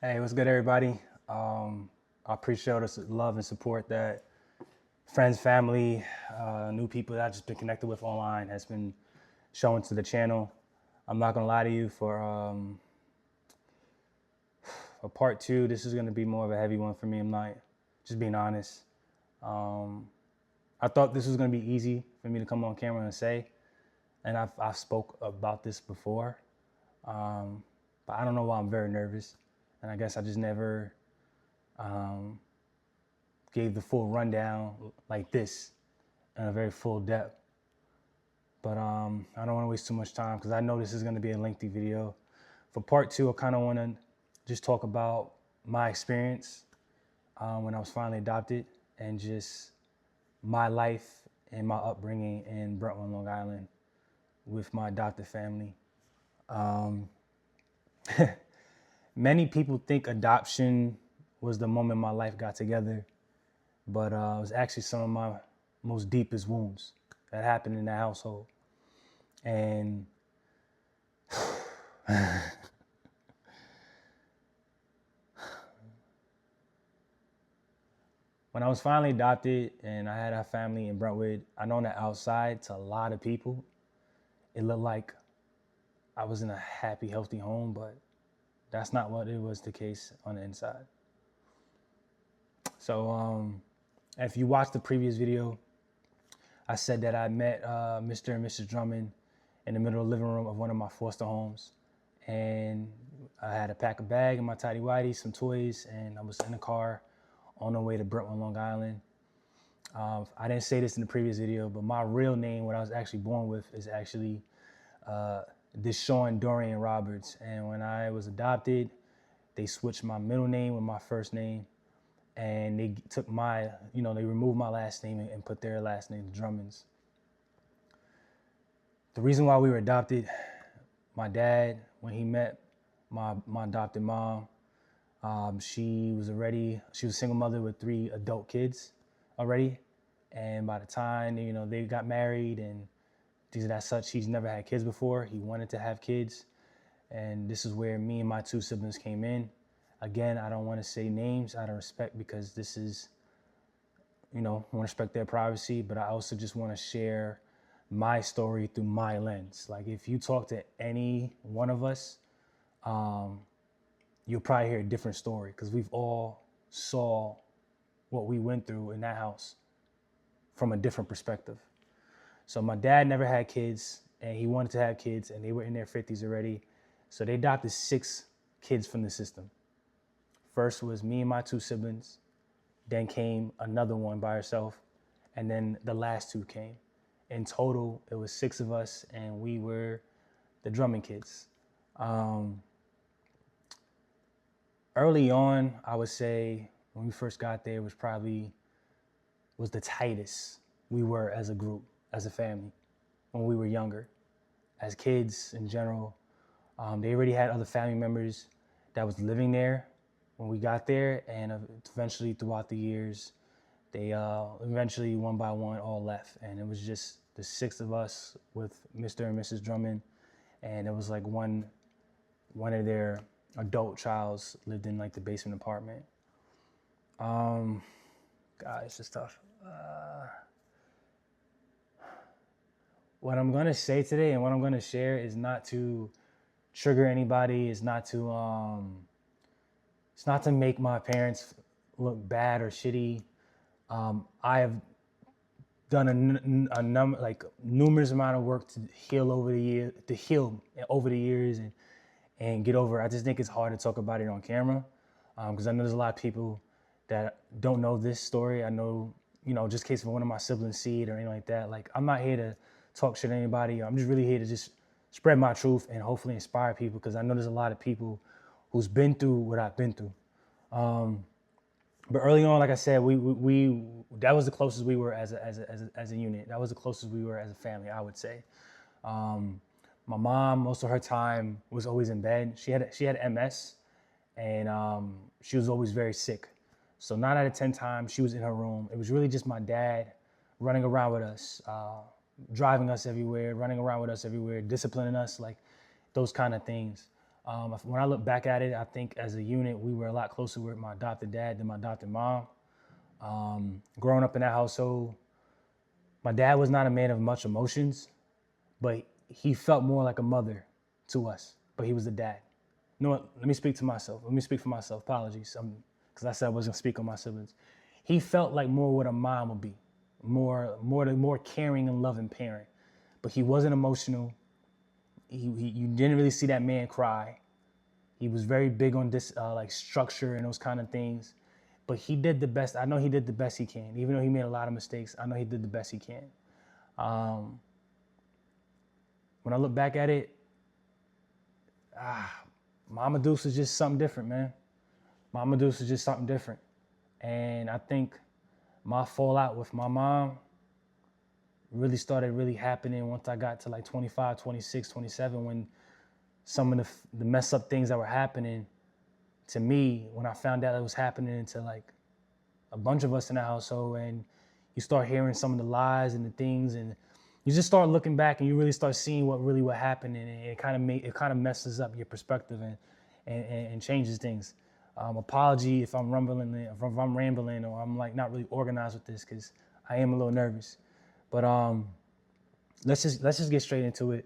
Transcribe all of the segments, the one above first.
Hey, what's good, everybody? I appreciate all the love and support that friends, family, new people that I've just been connected with online has been showing to the channel. I'm not gonna lie to you, for part two, this is gonna be more of a heavy one for me. I'm not just being honest. Um, I thought this was gonna be easy for me to come on camera and say, and I've spoke about this before, but I don't know why I'm very nervous, and I guess I just never um, gave the full rundown like this in a very full depth. But I don't want to waste too much time because I know this is going to be a lengthy video. For part two, I kind of want to just talk about my experience when I was finally adopted and just my life and my upbringing in Brentwood, Long Island with my adopted family. Um, Many people think adoption was the moment my life got together, but it was actually some of my most deepest wounds that happened in the household. And when I was finally adopted and I had a family in Brentwood, I know on the outside to a lot of people, it looked like I was in a happy, healthy home, but that's not what it was the case on the inside. So if you watched the previous video, I said that I met Mr. and Mrs. Drummond in the middle of the living room of one of my foster homes. And I had a pack of bag in my tidy whitey, some toys, and I was in the car on the way to Brentwood, Long Island. I didn't say this in the previous video, but my real name, what I was actually born with, is actually Deshaun Dorian Roberts. And when I was adopted, they switched my middle name with my first name, and they took my, they removed my last name and put their last name, the Drummonds. The reason why we were adopted, my dad, when he met my adopted mom, she was a single mother with 3 adult kids already. And by the time, they got married and things of that such, he's never had kids before. He wanted to have kids. And this is where me and my 2 siblings came in. Again, I don't want to say names out of respect because this is, I want to respect their privacy, but I also just want to share my story through my lens. Like if you talk to any one of us, you'll probably hear a different story because we've all saw what we went through in that house from a different perspective. So my dad never had kids and he wanted to have kids and they were in their 50s already. So they adopted 6 kids from the system. First was me and my 2 siblings, then came another one by herself, and then the last 2 came. In total, it was 6 of us and we were the Drummond kids. Early on, I would say when we first got there was the tightest we were as a group, as a family, when we were younger. As kids in general, they already had other family members that was living there when we got there, and eventually throughout the years, they eventually one by one all left, and it was just the 6 of us with Mr. and Mrs. Drummond, and it was like one of their adult childs lived in like the basement apartment. God, it's just tough. What I'm gonna say today and what I'm gonna share is not to trigger anybody. It's not to make my parents look bad or shitty. I have done numerous amount of work to heal over the years and get over it. I just think it's hard to talk about it on camera because I know there's a lot of people that don't know this story. I know, just in case one of my siblings see it or anything like that. Like, I'm not here to talk shit to anybody. I'm just really here to just spread my truth and hopefully inspire people because I know there's a lot of people who's been through what I've been through. But early on, like I said, we that was the closest we were as a unit. That was the closest we were as a family, I would say. My mom, most of her time was always in bed. She had MS, and she was always very sick. So 9 out of 10 times she was in her room. It was really just my dad running around with us, driving us everywhere, running around with us everywhere, disciplining us, like those kind of things. When I look back at it, I think as a unit, we were a lot closer with my adopted dad than my adopted mom. Growing up in that household, my dad was not a man of much emotions, but he felt more like a mother to us. But he was a dad. You know what? Let me speak to myself. Let me speak for myself. Apologies, because I said I wasn't gonna speak on my siblings. He felt like more what a mom would be, more caring and loving parent. But he wasn't emotional. You didn't really see that man cry. He was very big on this like structure and those kind of things. But he did the best. I know he did the best he can, even though he made a lot of mistakes. I know he did the best he can. Um, when I look back at it, Mama Deuce is just something different, man. Mama Deuce is just something different. And I think my fallout with my mom really started really happening once I got to like 25, 26, 27, when some of the mess up things that were happening to me, when I found out it was happening to like a bunch of us in the household, and you start hearing some of the lies and the things, and you just start looking back and you really start seeing what happened, and it kind of messes up your perspective and changes things. Apology if I'm rambling or I'm like not really organized with this, because I am a little nervous. But let's just get straight into it.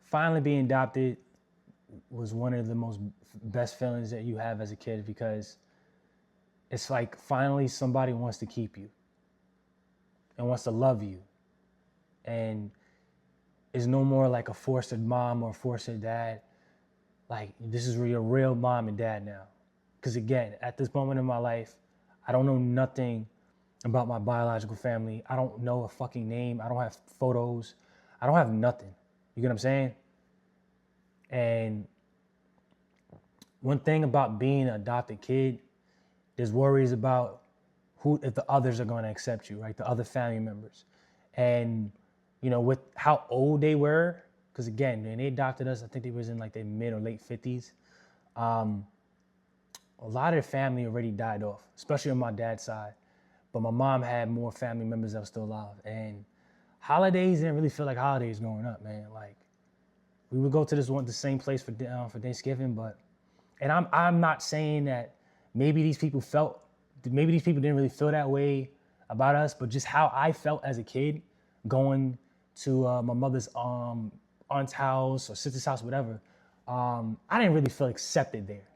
Finally being adopted was one of the most best feelings that you have as a kid, because it's like finally somebody wants to keep you and wants to love you, and is no more like a foster mom or a foster dad. Like, this is your real mom and dad now. Because again, at this moment in my life, I don't know nothing about my biological family. I don't know a fucking name. I don't have photos. I don't have nothing. You get what I'm saying? And one thing about being an adopted kid, there's worries about if the others are going to accept you, right? The other family members. And, with how old they were, because again, when they adopted us, I think they was in like their mid or late 50s. A lot of their family already died off, especially on my dad's side. But my mom had more family members that were still alive. And holidays didn't really feel like holidays growing up, man. Like, we would go to the same place for Thanksgiving, and I'm not saying that maybe these people didn't really feel that way about us, but just how I felt as a kid going to my mother's aunt's house or sister's house, whatever. I didn't really feel accepted there.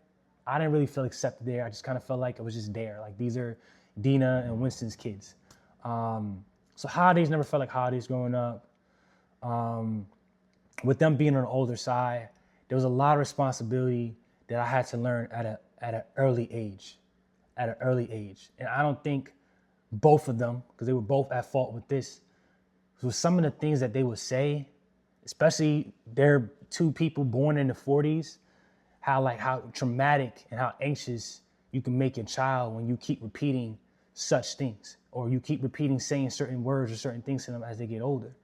I just kind of felt like it was just there. Like, these are Dina and Winston's kids. So holidays never felt like holidays growing up. With them being on the older side, there was a lot of responsibility that I had to learn at an early age. And I don't think both of them, because they were both at fault with this, was some of the things that they would say, especially they're two people born in the 40s, how traumatic and how anxious you can make your child when you keep repeating such things, or you keep repeating saying certain words or certain things to them as they get older.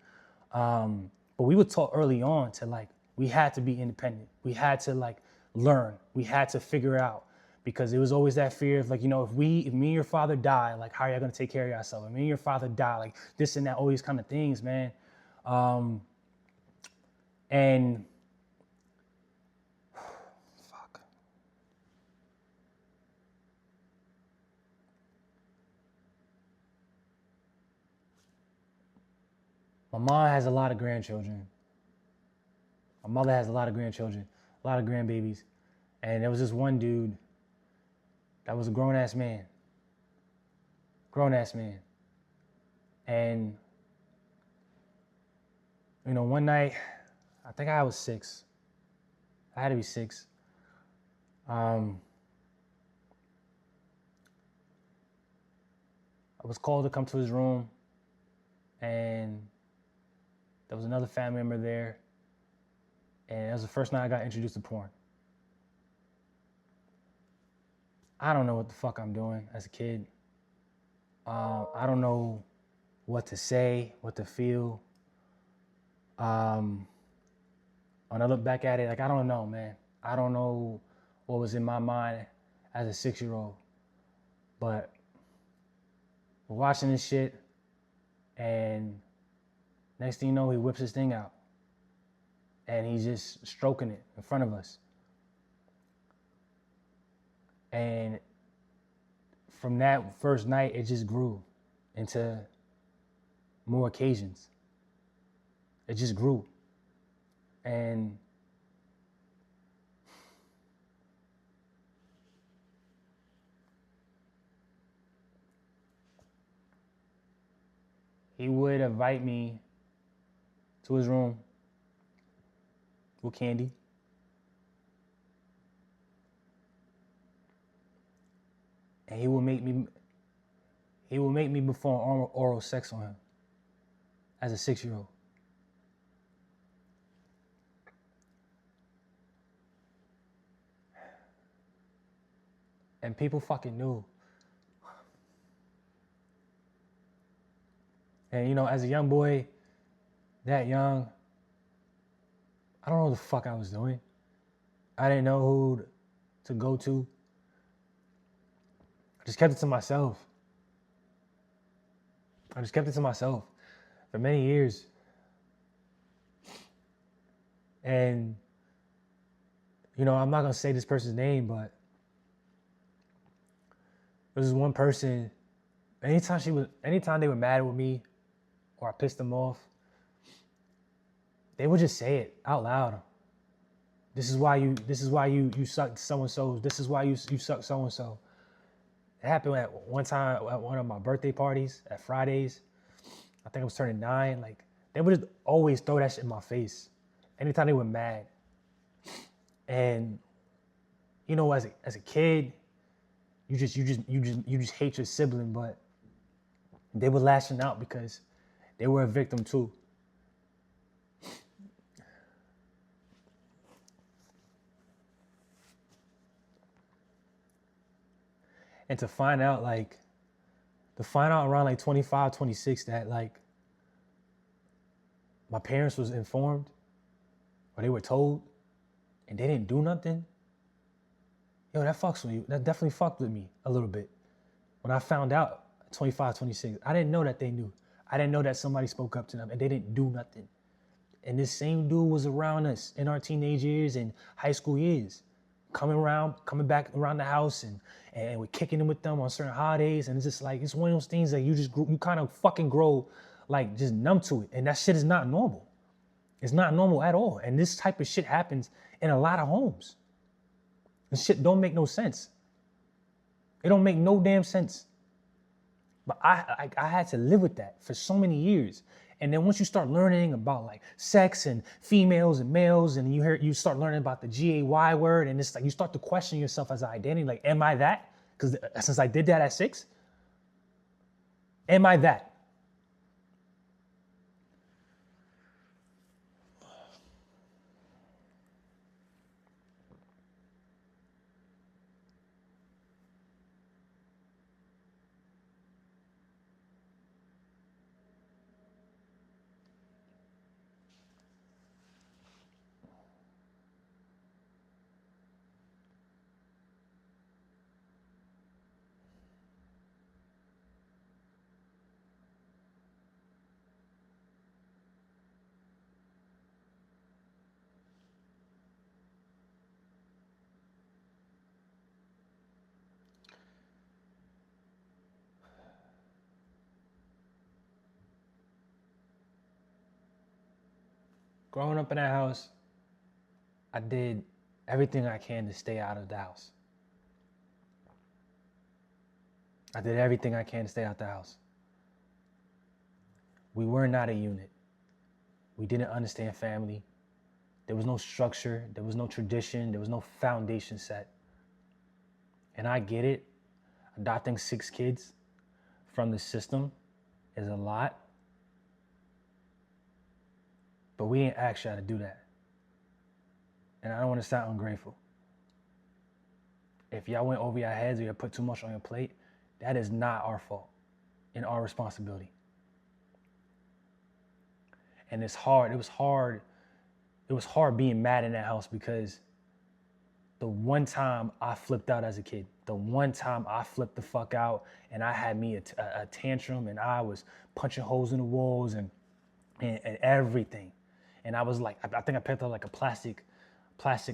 But we were taught early on to we had to be independent. We had to learn. We had to figure out, because there was always that fear of if me and your father die, how are you going to take care of yourself? If me and your father die, this and that, all these kind of things, man. And fuck. My mom has a lot of grandchildren. My mother has a lot of grandchildren, a lot of grandbabies. And there was this one dude that was a grown-ass man. And, one night, I think I was 6. I had to be 6. I was called to come to his room, and there was another family member there. And it was the first night I got introduced to porn. I don't know what the fuck I'm doing as a kid. I don't know what to say, what to feel. When I look back at it, I don't know, man. I don't know what was in my mind as a 6-year-old. But we're watching this shit, and next thing you know, he whips his thing out. And he's just stroking it in front of us. And from that first night, it just grew into more occasions. It just grew. And he would invite me to his room with candy. And he will make me perform oral sex on him as a 6-year-old. And people fucking knew. And you know, as a young boy, that young, I don't know what the fuck I was doing. I didn't know who to go to. I just kept it to myself. For many years. And, you know, I'm not going to say this person's name, but there was one person, anytime they were mad with me or I pissed them off, they would just say it out loud. This is why you sucked so-and-so. This is why you suck so-and-so. It happened at one time at one of my birthday parties at Fridays. I think I was turning 9. Like, they would just always throw that shit in my face anytime they were mad. And you know, as a kid, you just hate your sibling, but they were lashing out because they were a victim too. And to find out around like 25, 26 that like my parents was informed or they were told and they didn't do nothing, yo, that fucks with you. That definitely fucked with me a little bit. When I found out at 25, 26, I didn't know that they knew. I didn't know that somebody spoke up to them and they didn't do nothing. And this same dude was around us in our teenage years and high school years, coming back around the house and we're kicking it with them on certain holidays. And it's just like, it's one of those things that you kind of fucking grow like just numb to it. And that shit is not normal. It's not normal at all. And this type of shit happens in a lot of homes. This shit don't make no sense. It don't make no damn sense. But I had to live with that for so many years. And then once you start learning about like sex and females and males, and you start learning about the GAY word, and it's like you start to question yourself as an identity. Like, am I that? Because since I did that at 6, am I that? Growing up in that house, I did everything I can to stay out of the house. I did everything I can to stay out the house. We were not a unit. We didn't understand family. There was no structure. There was no tradition. There was no foundation set. And I get it. Adopting 6 kids from the system is a lot. But we didn't ask y'all to do that. And I don't want to sound ungrateful. If y'all went over your heads or you put too much on your plate, that is not our fault and our responsibility. And it's hard. It was hard being mad in that house because the one time I flipped out as a kid, the one time I flipped the fuck out and I had me a tantrum and I was punching holes in the walls and everything. And I was like, I think I picked up like a plastic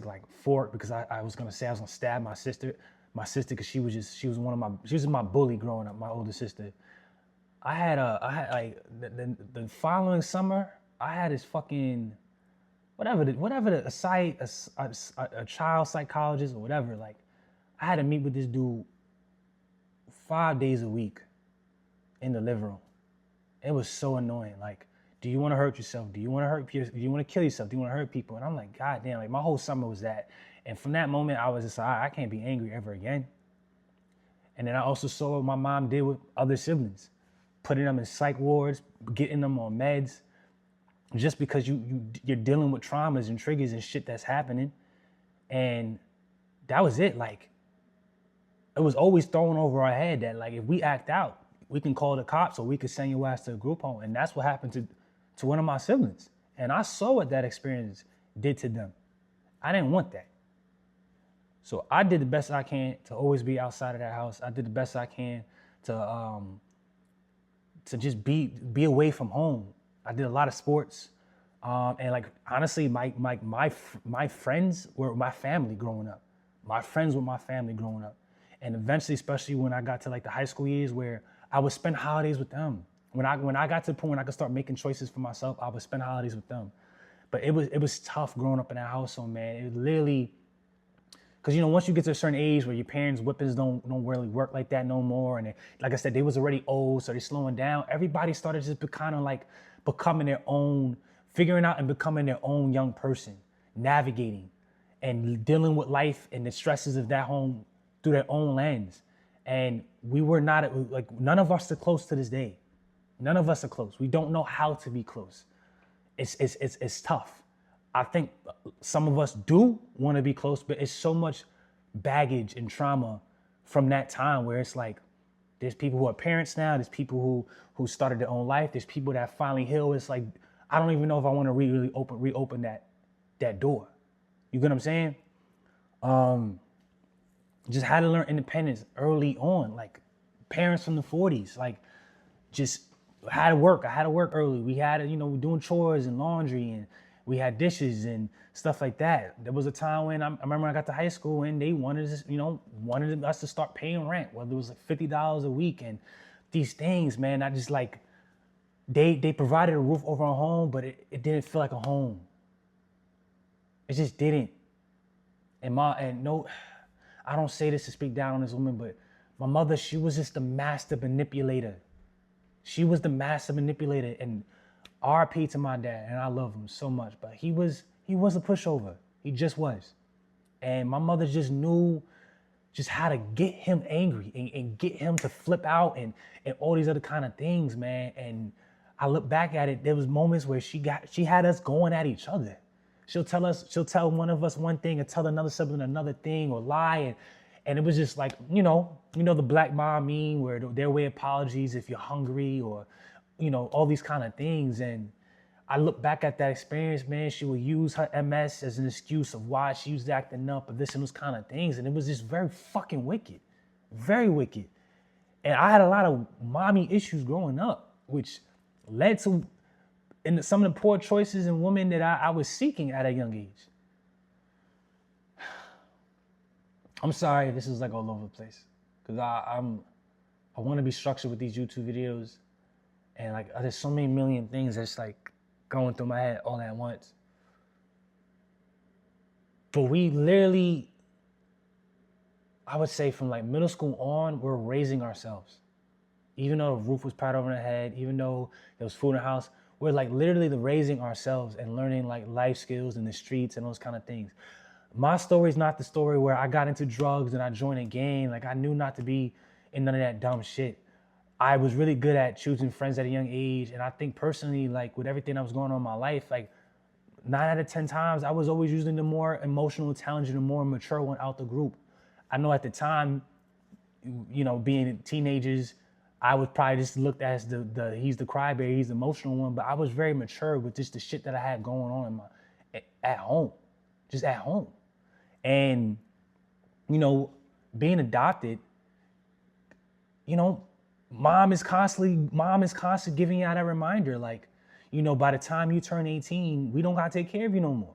like fork because I was gonna say I was gonna stab my sister because she was my bully growing up, my older sister. I had like the following summer, I had this fucking a child psychologist or whatever. Like, I had to meet with this dude 5 days a week in the living room. It was so annoying. Like, do you want to hurt yourself? Do you want to kill yourself? Do you want to hurt people? And I'm like, God damn, like my whole summer was that. And from that moment, I was just like, I can't be angry ever again. And then I also saw what my mom did with other siblings, putting them in psych wards, getting them on meds, just because you're dealing with traumas and triggers and shit that's happening. And that was it. Like, it was always thrown over our head that, like, if we act out, we can call the cops or we could send your ass to a group home. And that's what happened to one of my siblings. And I saw what that experience did to them. I didn't want that. So I did the best I can to always be outside of that house. I did the best I can to just be away from home. I did a lot of sports. And like, honestly, my friends were my family growing up. My friends were my family growing up. And eventually, especially when I got to like the high school years where I would spend holidays with them. When I got to the point when I could start making choices for myself, I would spend holidays with them. But it was tough growing up in that household, man. It literally, because, you know, once you get to a certain age where your parents' whippings don't really work like that no more. And like I said, they was already old, so they're slowing down. Everybody started just kind of like becoming their own, figuring out and becoming their own young person, navigating and dealing with life and the stresses of that home through their own lens. And we were not, like, none of us are close to this day. None of us are close. We don't know how to be close. It's tough. I think some of us do want to be close, but it's so much baggage and trauma from that time where it's like, there's people who are parents now, there's people who started their own life, there's people that finally heal. It's like, I don't even know if I want to really reopen that door. You get what I'm saying? Just had to learn independence early on, like parents from the 40s, like just had to work. I had to work early. We had to, doing chores and laundry, and we had dishes and stuff like that. There was a time when I remember when I got to high school and they wanted us to start paying rent, whether it was like $50 a week and these things, man. I just like, they provided a roof over our home, but it didn't feel like a home. It just didn't. I don't say this to speak down on this woman, but my mother, she was just the master manipulator. She was the master manipulator, and RIP to my dad, and I love him so much, but he was a pushover. He just was. And my mother just knew just how to get him angry and get him to flip out and all these other kind of things, man. And I look back at it, there was moments where she had us going at each other. She'll tell one of us one thing and tell another sibling another thing or lie. And it was just like, the black mom meme where their way apologies if you're hungry or, all these kind of things. And I look back at that experience, man, she would use her MS as an excuse of why she was acting up or this and those kind of things. And it was just very fucking wicked, very wicked. And I had a lot of mommy issues growing up, which led to some of the poor choices in women that I was seeking at a young age. I'm sorry, this is like all over the place, because I want to be structured with these YouTube videos, and like there's so many million things that's like going through my head all at once. But we literally, I would say from like middle school on, we're raising ourselves. Even though a roof was pat over our head, even though there was food in the house, we're like literally raising ourselves and learning like life skills in the streets and those kind of things. My story is not the story where I got into drugs and I joined a gang. Like, I knew not to be in none of that dumb shit. I was really good at choosing friends at a young age. And I think personally, like with everything that was going on in my life, like 9 out of 10 times, I was always using the more emotional, talented, and more mature one out the group. I know at the time, being teenagers, I was probably just looked at as he's the crybaby, he's the emotional one, but I was very mature with just the shit that I had going on at home, just at home. And, being adopted, you know, mom is constantly giving you that reminder, like, you know, by the time you turn 18, we don't gotta take care of you no more.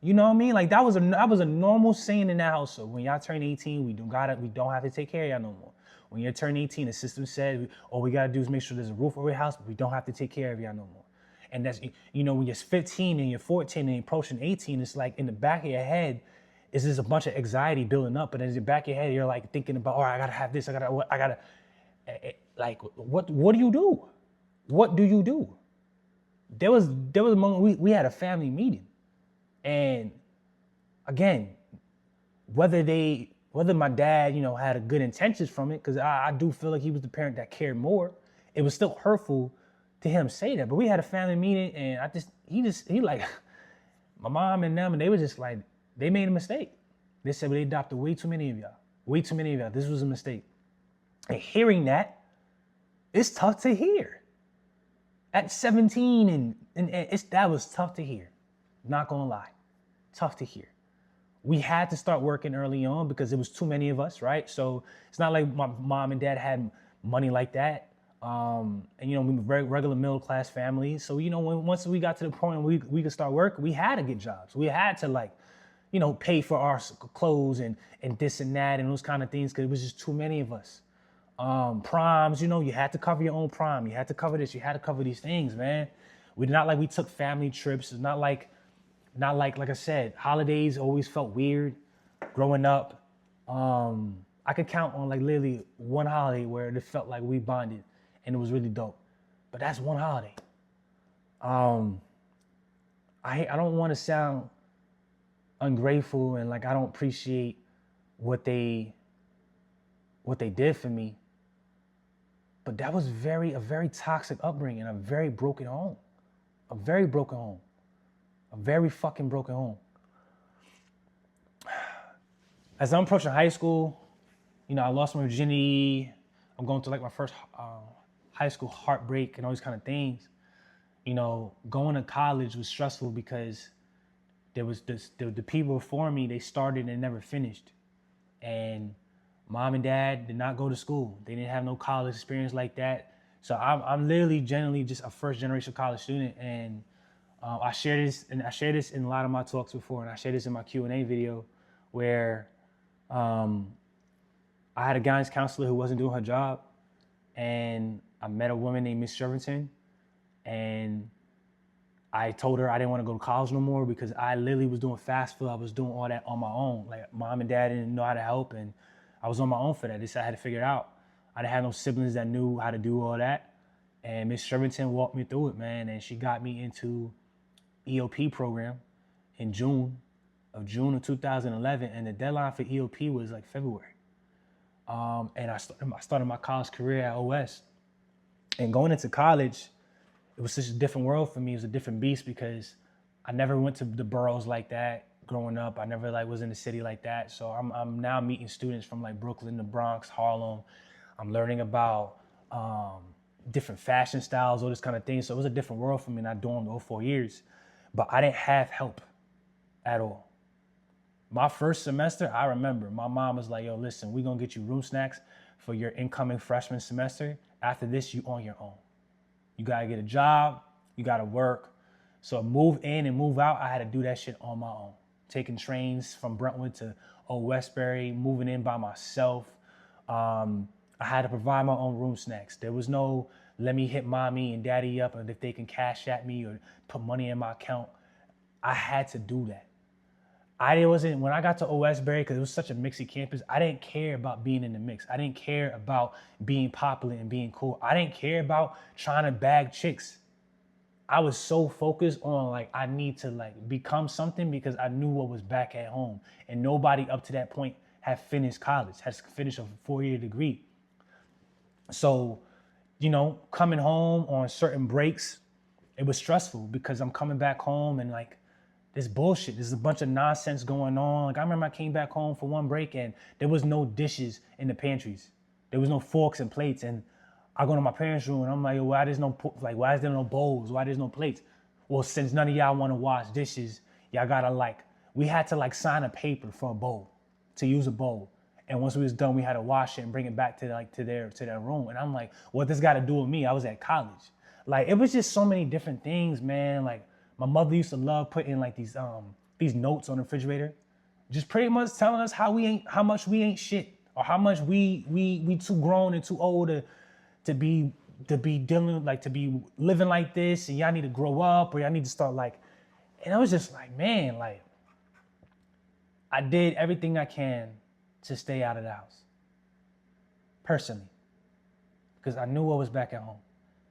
You know what I mean? Like that was a normal saying in that household. When y'all turn 18, we don't have to take care of y'all no more. When you turn 18, the system said, all we gotta do is make sure there's a roof over your house, but we don't have to take care of y'all no more. And that's, you know, when you're 15 and you're 14 and you're approaching 18, it's like in the back of your head, is just a bunch of anxiety building up. But in the back of your head, you're like thinking about, all right, I gotta have this, like, what do you do? What do you do? There was a moment we had a family meeting. And again, whether my dad, you know, had a good intentions from it, because I do feel like he was the parent that cared more, it was still hurtful to him say that. But we had a family meeting, and he like, my mom and them, and they were just like, they made a mistake. They said, well, they adopted way too many of y'all. Way too many of y'all. This was a mistake. And hearing that, it's tough to hear. At 17, and that was tough to hear. Not gonna lie, tough to hear. We had to start working early on because it was too many of us, right? So it's not like my mom and dad had money like that. And you know, we were very regular middle class families. So, you know, once we got to the point where we could start work, we had to get jobs. We had to, like, you know, pay for our clothes and this and that and those kind of things because it was just too many of us. Proms, you know, you had to cover your own prom. You had to cover this. You had to cover these things, man. We're not like we took family trips. It's not like I said, holidays always felt weird growing up. I could count on like literally one holiday where it felt like we bonded and it was really dope. But that's one holiday. I don't want to sound ungrateful and like I don't appreciate what they did for me. But that was a very toxic upbringing, a very broken home. A very broken home. A very fucking broken home. As I'm approaching high school, you know, I lost my virginity. I'm going through like my first high school heartbreak and all these kind of things. You know, going to college was stressful because there was the people before me, they started and never finished. And mom and dad did not go to school. They didn't have no college experience like that. So I'm literally generally just a first generation college student. And I share this in a lot of my talks before, and I share this in my Q&A video where I had a guidance counselor who wasn't doing her job, and I met a woman named Miss Shervington, and I told her I didn't want to go to college no more because I literally was doing fast food. I was doing all that on my own. Like mom and dad didn't know how to help, and I was on my own for that. I had to figure it out. I didn't have no siblings that knew how to do all that, and Miss Shervington walked me through it, man, and she got me into EOP program in June of 2011, and the deadline for EOP was like February. And I started my college career at OS. And going into college, it was such a different world for me. It was a different beast because I never went to the boroughs like that growing up. I never like was in the city like that. So I'm now meeting students from like Brooklyn, the Bronx, Harlem. I'm learning about different fashion styles, all this kind of thing. So it was a different world for me, not doing those 4 years. But I didn't have help at all. My first semester, I remember my mom was like, yo, listen, we're going to get you room snacks for your incoming freshman semester. After this, you on your own. You got to get a job. You got to work. So move in and move out, I had to do that shit on my own. Taking trains from Brentwood to Old Westbury, moving in by myself. I had to provide my own room snacks. There was no, let me hit mommy and daddy up and if they can cash at me or put money in my account. I had to do that. When I got to Old Westbury, because it was such a mixy campus, I didn't care about being in the mix. I didn't care about being popular and being cool. I didn't care about trying to bag chicks. I was so focused on like, I need to like become something because I knew what was back at home. And nobody up to that point had finished college, has finished a 4-year degree. So, you know, coming home on certain breaks, it was stressful because I'm coming back home and like, this bullshit, there's a bunch of nonsense going on. Like I remember I came back home for one break and there was no dishes in the pantries. There was no forks and plates. And I go to my parents' room and I'm like, why is there no bowls? Why there's no plates? Well, since none of y'all want to wash dishes, y'all gotta we had to sign a paper for a bowl, to use a bowl. And once we was done, we had to wash it and bring it back to their room. And I'm like, what this got to do with me? I was at college. Like, it was just so many different things, man. Like, my mother used to love putting like these notes on the refrigerator, just pretty much telling us how much we ain't shit, or how much we too grown and too old to be dealing, like, to be living like this, and y'all need to grow up, or y'all need to start, like. And I was just like, man, like, I did everything I can to stay out of the house, personally, because I knew what was back at home.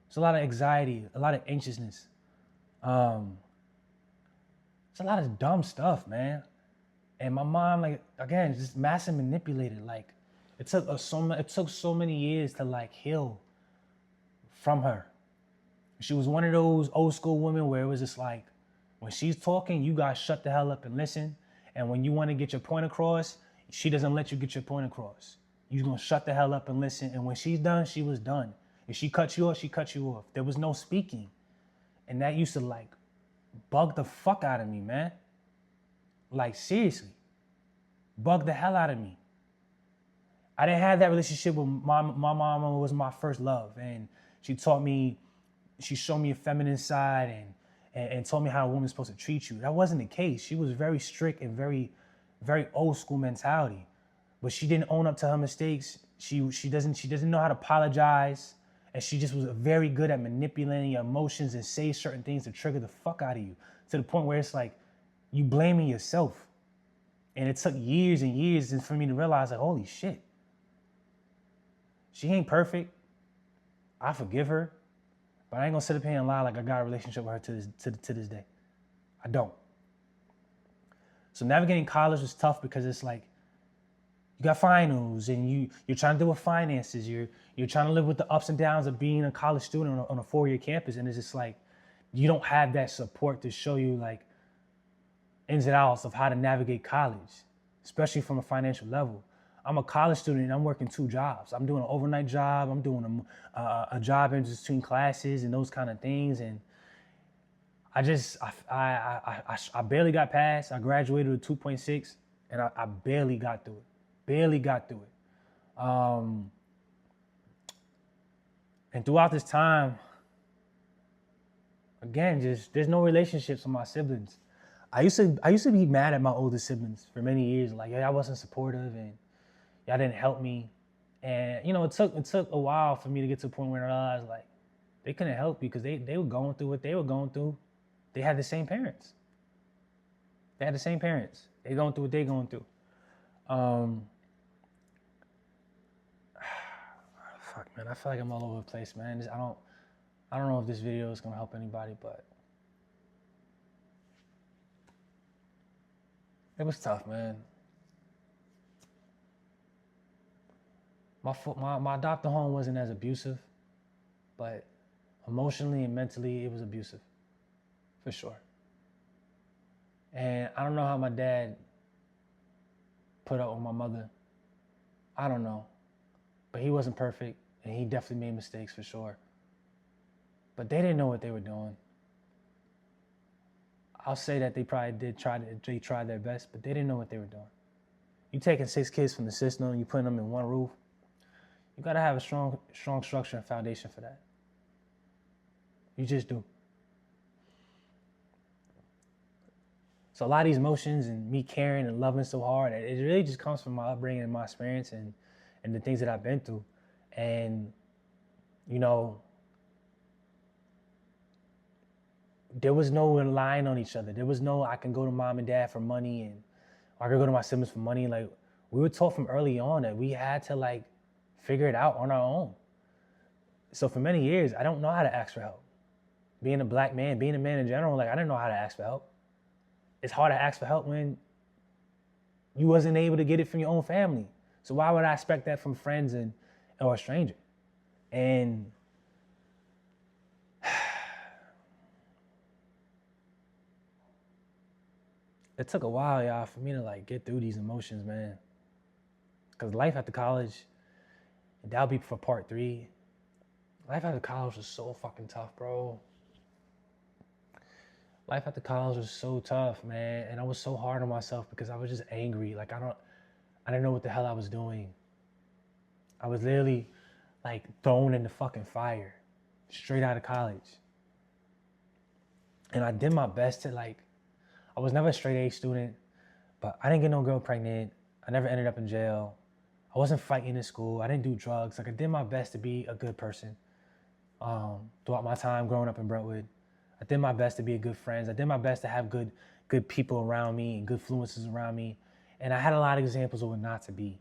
It's a lot of anxiety, a lot of anxiousness. It's a lot of dumb stuff, man. And my mom, like, again, just massive manipulated. Like, it took so many years to, like, heal from her. She was one of those old school women where it was just like, when she's talking, you guys shut the hell up and listen. And when you want to get your point across, she doesn't let you get your point across. You're going to shut the hell up and listen. And when she's done, she was done. If she cut you off, she cut you off. There was no speaking. And that used to, like, bug the fuck out of me, man. Like, seriously. Bug the hell out of me. I didn't have that relationship with my mama. Was my first love. And she showed me a feminine side and told me how a woman's supposed to treat you. That wasn't the case. She was very strict and very, very old school mentality. But she didn't own up to her mistakes. She doesn't know how to apologize. And she just was very good at manipulating your emotions and say certain things to trigger the fuck out of you, to the point where it's like you blaming yourself. And it took years and years for me to realize, like, holy shit. She ain't perfect. I forgive her. But I ain't gonna sit up here and lie like I got a relationship with her to this day. I don't. So navigating college was tough because it's like, you got finals and you're trying to deal with finances. You're trying to live with the ups and downs of being a college student on a 4-year campus. And it's just like, you don't have that support to show you, like, ins and outs of how to navigate college, especially from a financial level. I'm a college student and I'm working 2 jobs. I'm doing an overnight job. I'm doing a job in between classes and those kind of things. And I barely got past. I graduated with 2.6 and I barely got through it. And throughout this time, again, just there's no relationships with my siblings. I used to be mad at my older siblings for many years. Like, yeah, I wasn't supportive and y'all didn't help me. And, you know, it took a while for me to get to a point where I realized, like, they couldn't help because they were going through what they were going through. They had the same parents. They're going through what they're going through. Fuck, man, I feel like I'm all over the place, man. I don't know if this video is gonna help anybody, but it was tough, man. My adopted home wasn't as abusive, but emotionally and mentally, it was abusive, for sure. And I don't know how my dad put up with my mother. I don't know. But he wasn't perfect, and he definitely made mistakes, for sure. But they didn't know what they were doing. I'll say that they probably tried their best, but they didn't know what they were doing. You taking 6 kids from the system and you putting them in one roof, you gotta have a strong structure and foundation for that. You just do. So a lot of these emotions and me caring and loving so hard, it really just comes from my upbringing and my experience and the things that I've been through. And, you know, there was no relying on each other. There was no, I can go to mom and dad for money and or I could go to my siblings for money. Like, we were taught from early on that we had to, like, figure it out on our own. So for many years, I don't know how to ask for help. Being a black man, being a man in general, like, I didn't know how to ask for help. It's hard to ask for help when you wasn't able to get it from your own family. So why would I expect that from friends or a stranger? And it took a while, y'all, for me to, like, get through these emotions, man. Because life after college, and that'll be for part 3. Life after college was so fucking tough, bro. Life after college was so tough, man. And I was so hard on myself because I was just angry. Like, I didn't know what the hell I was doing. I was literally like thrown in the fucking fire straight out of college. And I did my best to like, I was never a straight A student, but I didn't get no girl pregnant. I never ended up in jail. I wasn't fighting in school. I didn't do drugs. Like I did my best to be a good person throughout my time growing up in Brentwood. I did my best to be a good friend. I did my best to have good people around me and good influences around me. And I had a lot of examples of what not to be.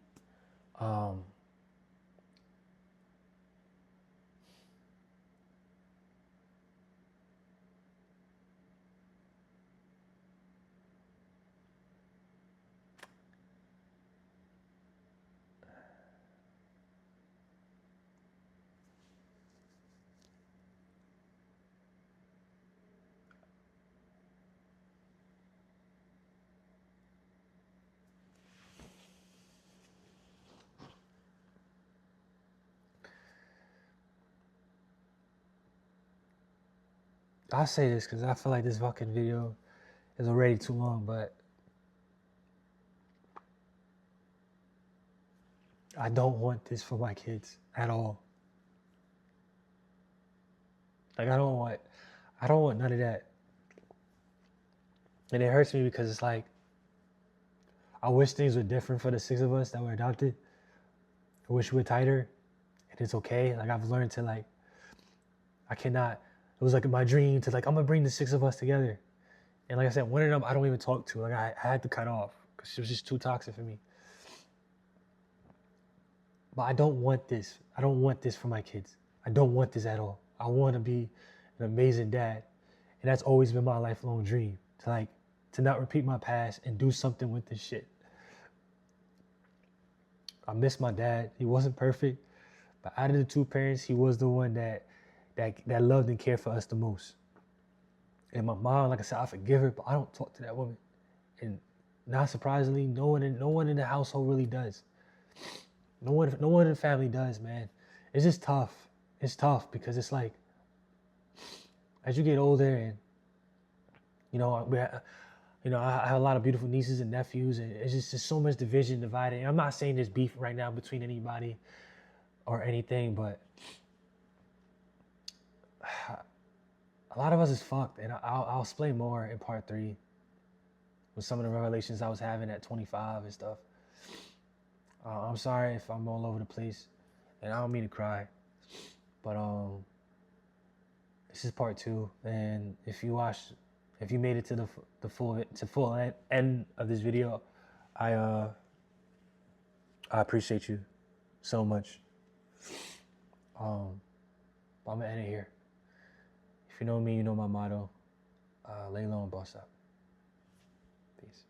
I'll say this because I feel like this fucking video is already too long, but I don't want this for my kids at all. Like I don't want none of that. And it hurts me because it's like, I wish things were different for the 6 of us that were adopted. I wish we were tighter, and it's okay. Like I've learned to like, I cannot, it was like my dream to like, I'm gonna bring the 6 of us together. And like I said, one of them I don't even talk to. Like I had to cut off because she was just too toxic for me. But I don't want this. I don't want this for my kids. I don't want this at all. I want to be an amazing dad. And that's always been my lifelong dream, to not repeat my past and do something with this shit. I miss my dad. He wasn't perfect, but out of the 2 parents, he was the one that loved and cared for us the most. And my mom, like I said, I forgive her, but I don't talk to that woman. And not surprisingly, no one in the household really does. No one in the family does, man. It's just tough. It's tough because it's like, as you get older, and I have a lot of beautiful nieces and nephews, and it's just so much division, divided. And I'm not saying there's beef right now between anybody or anything, but a lot of us is fucked, and I'll explain more in part 3 with some of the revelations I was having at 25 and stuff. I'm sorry if I'm all over the place, and I don't mean to cry, but this is part 2, and if you made it to the full end of this video, I appreciate you so much. I'm gonna end it here. If you know me, you know my motto: lay low and boss up. Peace.